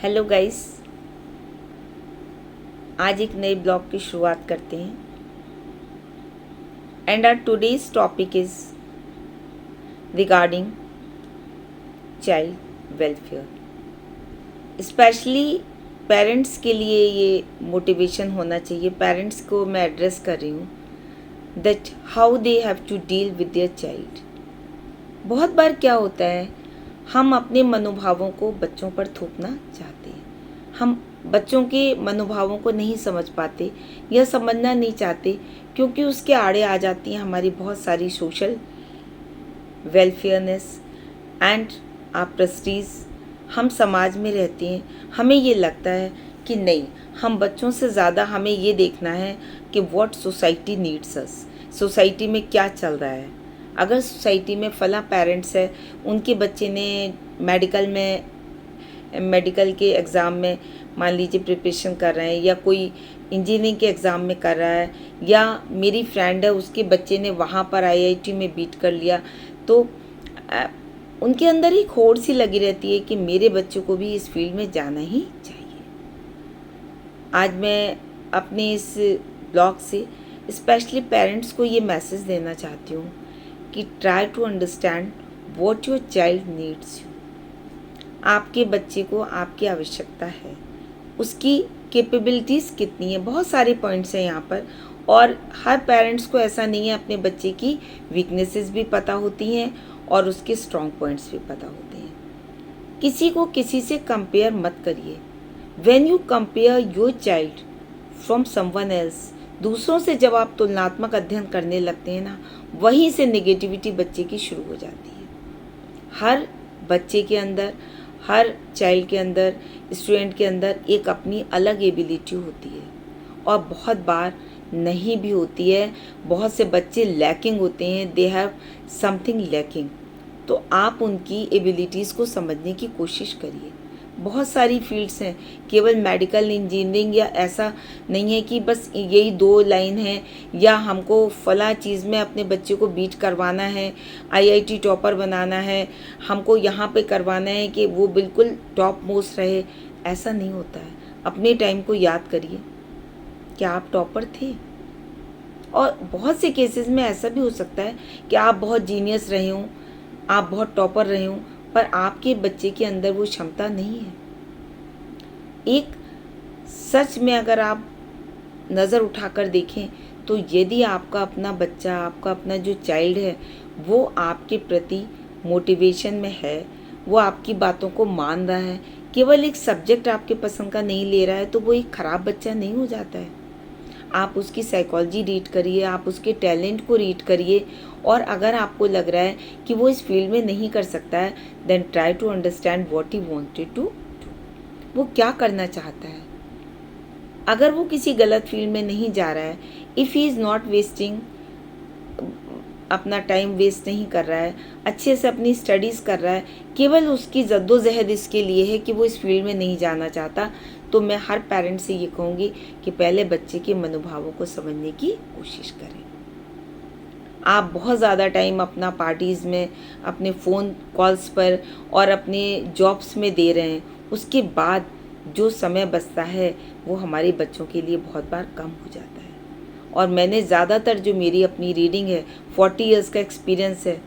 Hello guys, आज एक नए ब्लॉग की शुरुआत करते हैं and our today's topic is regarding child welfare. Specially parents के लिए ये मोटिवेशन होना चाहिए। पेरेंट्स को मैं एड्रेस कर रही हूँ that how they have to deal with their child. बहुत बार क्या होता है, हम अपने मनोभावों को बच्चों पर थोपना चाहते हैं। हम बच्चों के मनोभावों को नहीं समझ पाते या समझना नहीं चाहते, क्योंकि उसके आड़े आ जाती हैं हमारी बहुत सारी सोशल वेलफेयरनेस एंड आ प्रेस्टीज। हम समाज में रहते हैं, हमें ये लगता है कि नहीं, हम बच्चों से ज़्यादा हमें ये देखना है कि what society needs us, society में क्या चल रहा है। अगर सोसाइटी में फला पेरेंट्स है, उनके बच्चे ने मेडिकल के एग्ज़ाम में मान लीजिए प्रिपरेशन कर रहे हैं, या कोई इंजीनियरिंग के एग्ज़ाम में कर रहा है, या मेरी फ्रेंड है उसके बच्चे ने वहाँ पर आईआईटी में बीट कर लिया, तो उनके अंदर एक होड़ सी लगी रहती है कि मेरे बच्चों को भी इस फील्ड में जाना ही चाहिए। आज मैं अपने इस ब्लॉग से स्पेशली पेरेंट्स को ये मैसेज देना चाहती हूँ कि try to understand what your child needs you. आपके बच्चे को आपकी आवश्यकता है, उसकी कैपेबिलिटीज़ कितनी है। बहुत सारे पॉइंट्स हैं यहाँ पर, और हर पेरेंट्स को ऐसा नहीं है, अपने बच्चे की वीकनेसेस भी पता होती हैं और उसके स्ट्रॉन्ग पॉइंट्स भी पता होते हैं। किसी को किसी से कंपेयर मत करिए। When you compare your child from someone else, दूसरों से जब आप तुलनात्मक अध्ययन करने लगते हैं ना, वहीं से नेगेटिविटी बच्चे की शुरू हो जाती है। हर बच्चे के अंदर, हर चाइल्ड के अंदर, स्टूडेंट के अंदर एक अपनी अलग एबिलिटी होती है, और बहुत बार नहीं भी होती है। बहुत से बच्चे लैकिंग होते हैं, दे हैव समथिंग लैकिंग। तो आप उनकी एबिलिटीज़ को समझने की कोशिश करिए। बहुत सारी फील्ड्स हैं, केवल मेडिकल, इंजीनियरिंग, या ऐसा नहीं है कि बस यही दो लाइन है, या हमको फला चीज़ में अपने बच्चे को बीट करवाना है, आईआईटी टॉपर बनाना है, हमको यहाँ पे करवाना है कि वो बिल्कुल टॉप मोस्ट रहे। ऐसा नहीं होता है। अपने टाइम को याद करिए, क्या आप टॉपर थे? और बहुत से केसेस में ऐसा भी हो सकता है कि आप बहुत जीनियस रहे हों, आप बहुत टॉपर रहे हों, पर आपके बच्चे के अंदर वो क्षमता नहीं है। एक सच में अगर आप नज़र उठाकर देखें, तो यदि आपका अपना बच्चा, आपका अपना जो चाइल्ड है, वो आपके प्रति मोटिवेशन में है, वो आपकी बातों को मान रहा है, केवल एक सब्जेक्ट आपके पसंद का नहीं ले रहा है, तो वो एक ख़राब बच्चा नहीं हो जाता है। आप उसकी साइकोलॉजी रीड करिए, आप उसके टैलेंट को रीड करिए, और अगर आपको लग रहा है कि वो इस फील्ड में नहीं कर सकता है, then try to understand what he wanted to do. वो क्या करना चाहता है। अगर वो किसी गलत फील्ड में नहीं जा रहा है, if he is not wasting, अपना टाइम वेस्ट नहीं कर रहा है, अच्छे से अपनी स्टडीज़ कर रहा है, केवल उसकी जद्दोजहद इसके लिए है कि वो इस फील्ड में नहीं जाना चाहता, तो मैं हर पेरेंट से ये कहूँगी कि पहले बच्चे के मनोभावों को समझने की कोशिश करें। आप बहुत ज़्यादा टाइम अपना पार्टीज़ में, अपने फ़ोन कॉल्स पर और अपने जॉब्स में दे रहे हैं, उसके बाद जो समय बचता है वो हमारे बच्चों के लिए बहुत बार कम हो जाता है। और मैंने ज़्यादातर, जो मेरी अपनी रीडिंग है, 40 इयर्स का एक्सपीरियंस है,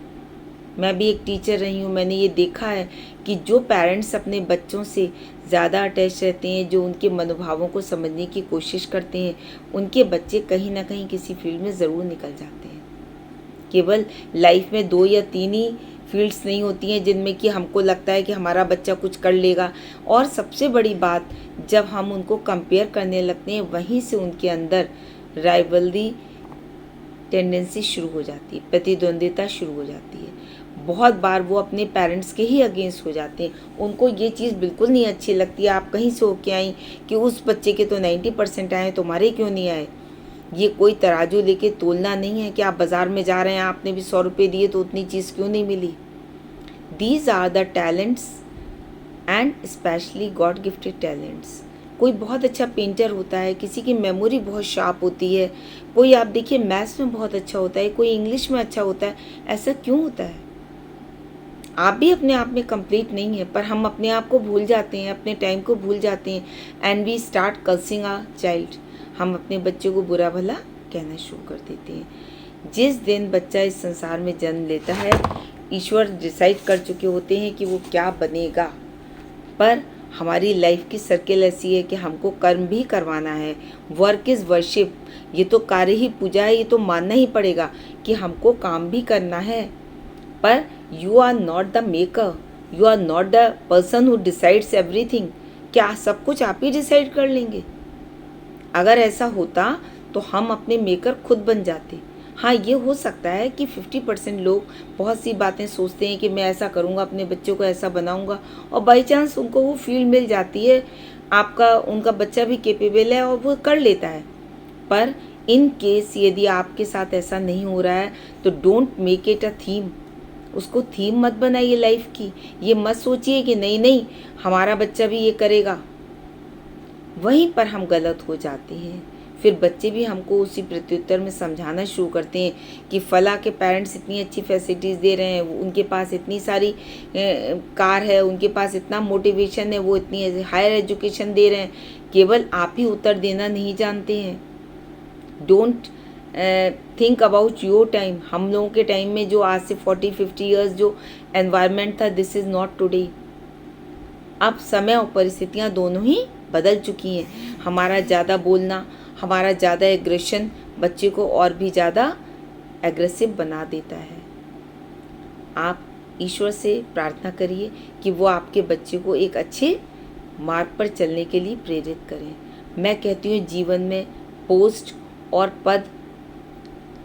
मैं भी एक टीचर रही हूँ, मैंने ये देखा है कि जो पेरेंट्स अपने बच्चों से ज़्यादा अटैच रहते हैं, जो उनके मनोभावों को समझने की कोशिश करते हैं, उनके बच्चे कहीं ना कहीं किसी फील्ड में ज़रूर निकल जाते हैं। केवल लाइफ में 2 या 3 ही फील्ड्स नहीं होती हैं जिनमें कि हमको लगता है कि हमारा बच्चा कुछ कर लेगा। और सबसे बड़ी बात, जब हम उनको कंपेयर करने लगते हैं, वहीं से उनके अंदर राइवलरी टेंडेंसी शुरू हो जाती है, प्रतिद्वंद्विता शुरू हो जाती है। बहुत बार वो अपने पेरेंट्स के ही अगेंस्ट हो जाते हैं। उनको ये चीज़ बिल्कुल नहीं अच्छी लगती है, आप कहीं से होके आई कि उस बच्चे के तो 90% आए, तुम्हारे क्यों नहीं आए। ये कोई तराजू लेके तोलना नहीं है कि आप बाज़ार में जा रहे हैं, आपने भी 100 रुपये दिए तो उतनी चीज़ क्यों नहीं मिली। These are the talents and specially God gifted talents. कोई बहुत अच्छा पेंटर होता है, किसी की मेमोरी बहुत शार्प होती है, कोई आप देखिए मैथ्स में बहुत अच्छा होता है, कोई इंग्लिश में अच्छा होता है। ऐसा क्यों होता है? आप भी अपने आप में कंप्लीट नहीं है, पर हम अपने आप को भूल जाते हैं, अपने टाइम को भूल जाते हैं and we start cursing our child. हम अपने बच्चों को बुरा भला कहना शुरू कर देते हैं। जिस दिन बच्चा इस संसार में जन्म लेता है, ईश्वर डिसाइड कर चुके होते हैं कि वो क्या बनेगा, पर हमारी लाइफ की सर्किल ऐसी है कि हमको कर्म भी करवाना है। वर्क इज़ वर्शिप, ये तो कार्य ही पूजा है, ये तो मानना ही पड़ेगा कि हमको काम भी करना है। पर you are not the maker, you are not the person who decides everything. क्या सब कुछ आप ही डिसाइड कर लेंगे? अगर ऐसा होता तो हम अपने मेकर खुद बन जाते। हाँ, ये हो सकता है कि 50% लोग बहुत सी बातें सोचते हैं कि मैं ऐसा करूँगा, अपने बच्चों को ऐसा बनाऊँगा, और बाई चांस उनको वो फील्ड मिल जाती है, आपका उनका बच्चा भी कैपेबल है और वो कर लेता है। पर इन केस यदि आपके साथ ऐसा नहीं हो रहा है तो don't make it a theme. उसको थीम मत बनाइए लाइफ की। ये मत सोचिए कि नहीं नहीं हमारा बच्चा भी ये करेगा। वहीं पर हम गलत हो जाते हैं। फिर बच्चे भी हमको उसी प्रत्युत्तर में समझाना शुरू करते हैं कि फला के पेरेंट्स इतनी अच्छी फैसिलिटीज़ दे रहे हैं, उनके पास इतनी सारी कार है, उनके पास इतना मोटिवेशन है, वो इतनी हायर एजुकेशन दे रहे हैं। केवल आप ही उत्तर देना नहीं जानते हैं। Don't think about your time. हम लोगों के टाइम में जो आज से 40-50 ईयर्स जो एनवायरनमेंट था, दिस इज़ नॉट टुडे। अब समय और परिस्थितियाँ दोनों ही बदल चुकी हैं। हमारा ज़्यादा बोलना, हमारा ज़्यादा एग्रेशन बच्चे को और भी ज़्यादा एग्रेसिव बना देता है। आप ईश्वर से प्रार्थना करिए कि वो आपके बच्चे को एक अच्छे मार्ग पर चलने के लिए प्रेरित करें। मैं कहती हूँ जीवन में पोस्ट और पद,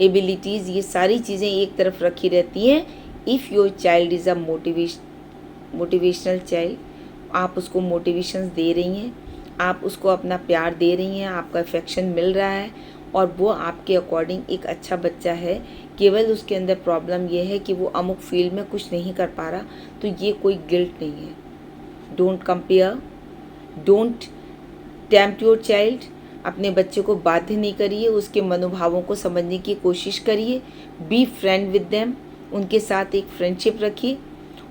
एबिलिटीज़, ये सारी चीज़ें एक तरफ रखी रहती हैं। If your child is a motivational child, आप उसको मोटिवेशंस दे रही हैं, आप उसको अपना प्यार दे रही हैं, आपका अफेक्शन मिल रहा है और वो आपके अकॉर्डिंग एक अच्छा बच्चा है। केवल उसके अंदर प्रॉब्लम ये है कि वो अमुक फील्ड में कुछ नहीं कर पा रहा, तो ये कोई गिल्ट नहीं है। Don't compare, don't tempt your child. अपने बच्चे को बाध्य नहीं करिए, उसके मनोभावों को समझने की कोशिश करिए। बी फ्रेंड विद देम, उनके साथ एक फ्रेंडशिप रखिए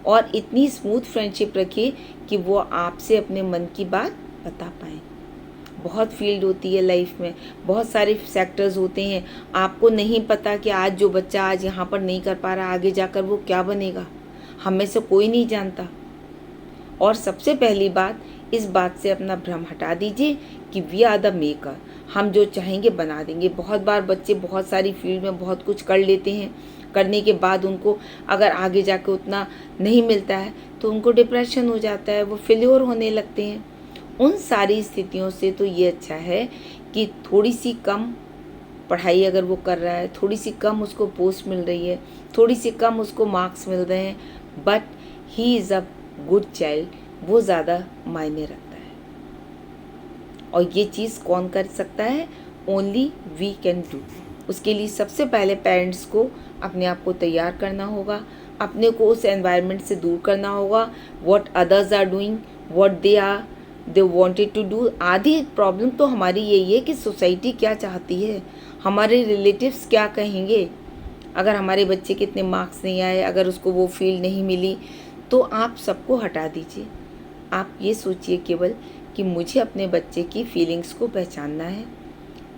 और इतनी स्मूथ फ्रेंडशिप रखिए कि वो आपसे अपने मन की बात बता पाएँ। बहुत फील्ड होती है लाइफ में, बहुत सारे सेक्टर्स होते हैं। आपको नहीं पता कि आज जो बच्चा आज यहाँ पर नहीं कर पा रहा, आगे जाकर वो क्या बनेगा, हम में से कोई नहीं जानता। और सबसे पहली बात, इस बात से अपना भ्रम हटा दीजिए कि वी आर द मेकर, हम जो चाहेंगे बना देंगे। बहुत बार बच्चे बहुत सारी फील्ड में बहुत कुछ कर लेते हैं, करने के बाद उनको अगर आगे जाके उतना नहीं मिलता है तो उनको डिप्रेशन हो जाता है, वो फेल्योर होने लगते हैं। उन सारी स्थितियों से तो ये अच्छा है कि थोड़ी सी कम पढ़ाई अगर वो कर रहा है, थोड़ी सी कम उसको पोस्ट मिल रही है, थोड़ी सी कम उसको मार्क्स मिल रहे हैं, but he is a good child, वो ज़्यादा मायने रखता है। और ये चीज़ कौन कर सकता है? Only we can do. उसके लिए सबसे पहले पेरेंट्स को अपने आप को तैयार करना होगा, अपने को उस एनवायरनमेंट से दूर करना होगा। What others are doing, what they wanted to do. आधी प्रॉब्लम तो हमारी यही है कि सोसाइटी क्या चाहती है, हमारे रिलेटिव्स क्या कहेंगे। अगर हमारे बच्चे के इतने मार्क्स नहीं आए, अगर उसको वो फील्ड नहीं मिली, तो आप सबको हटा दीजिए। आप ये सोचिए केवल कि मुझे अपने बच्चे की फीलिंग्स को पहचानना है,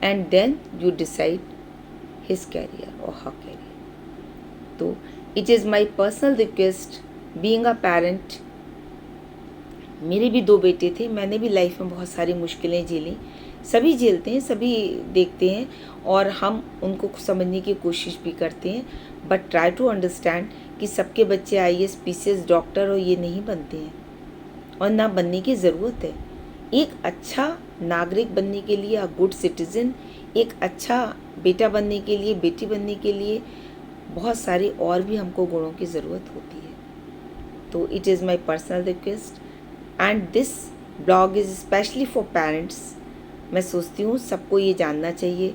and then you decide his career और हर कैरियर। तो it is my personal request, being a parent. मेरे भी 2 बेटे थे, मैंने भी लाइफ में बहुत सारी मुश्किलें झेली। सभी झेलते हैं, सभी देखते हैं और हम उनको समझने की कोशिश भी करते हैं, बट ट्राई टू अंडरस्टैंड कि सबके बच्चे IAS, PCS, डॉक्टर और ये नहीं बनते हैं और ना बनने की ज़रूरत है। एक अच्छा नागरिक बनने के लिए, अ गुड सिटीज़न, एक अच्छा बेटा बनने के लिए, बेटी बनने के लिए बहुत सारे और भी हमको गुणों की ज़रूरत होती है। तो it is my personal request and this blog is specially for parents. मैं सोचती हूँ सबको ये जानना चाहिए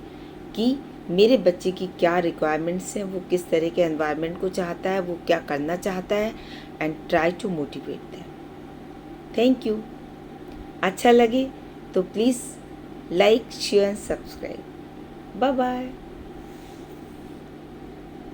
कि मेरे बच्चे की क्या रिक्वायरमेंट्स हैं, वो किस तरह के एनवायरनमेंट को चाहता है, वो क्या करना चाहता है, and try to motivate them. Thank you. अच्छा लगे तो please like, share and subscribe. Bye bye.